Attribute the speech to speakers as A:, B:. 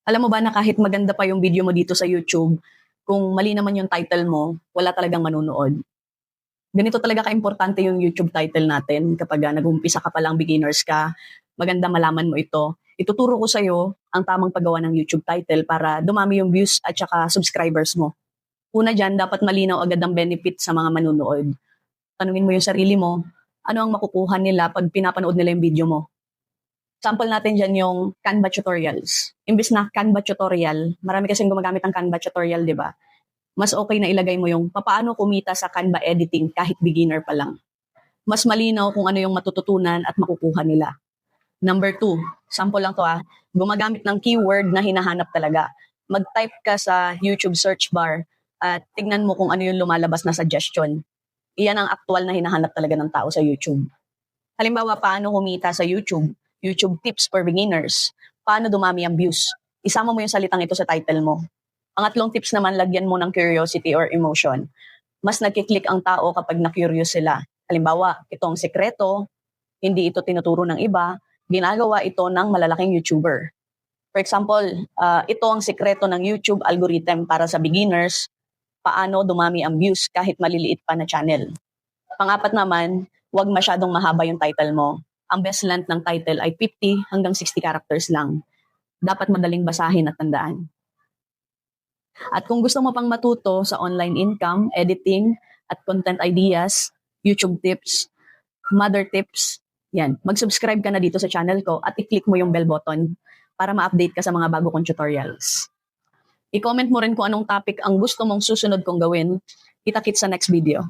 A: Alam mo ba na kahit maganda pa yung video mo dito sa YouTube, kung mali naman yung title mo, wala talagang manunood. Ganito talaga kaimportante yung YouTube title natin kapag nag-umpisa ka pa lang, beginners ka, maganda malaman mo ito. Ituturo ko sa'yo ang tamang paggawa ng YouTube title para dumami yung views at saka subscribers mo. Una dyan, dapat malinaw agad ang benefit sa mga manunood. Tanungin mo yung sarili mo, ano ang makukuha nila pag pinapanood nila yung video mo? Sample natin dyan yung Canva tutorials. Imbis na Canva tutorial, marami kasing gumagamit ng Canva tutorial, di ba? Mas okay na ilagay mo yung papaano kumita sa Canva editing kahit beginner pa lang. Mas malinaw kung ano yung matututunan at makukuha nila. Number 2, sample lang to gumagamit ng keyword na hinahanap talaga. Mag-type ka sa YouTube search bar at tignan mo kung ano yung lumalabas na suggestion. Iyan ang aktual na hinahanap talaga ng tao sa YouTube. Halimbawa, paano kumita sa YouTube? YouTube tips for beginners. Paano dumami ang views? Isama mo yung salitang ito sa title mo. Pangatlong tips naman, lagyan mo ng curiosity or emotion. Mas nagkiklik ang tao kapag na-curious sila. Halimbawa, ito ang sekreto, hindi ito tinuturo ng iba, ginagawa ito ng malalaking YouTuber. For example, ito ang sekreto ng YouTube algorithm para sa beginners, paano dumami ang views kahit maliliit pa na channel. Pang-apat naman, huwag masyadong mahaba yung title mo. Ang best length ng title ay 50 hanggang 60 characters lang. Dapat madaling basahin at tandaan. At kung gusto mo pang matuto sa online income, editing, at content ideas, YouTube tips, mother tips, yan, mag-subscribe ka na dito sa channel ko at i-click mo yung bell button para ma-update ka sa mga bago kong tutorials. I-comment mo rin kung anong topic ang gusto mong susunod kong gawin. Kita-kits sa next video.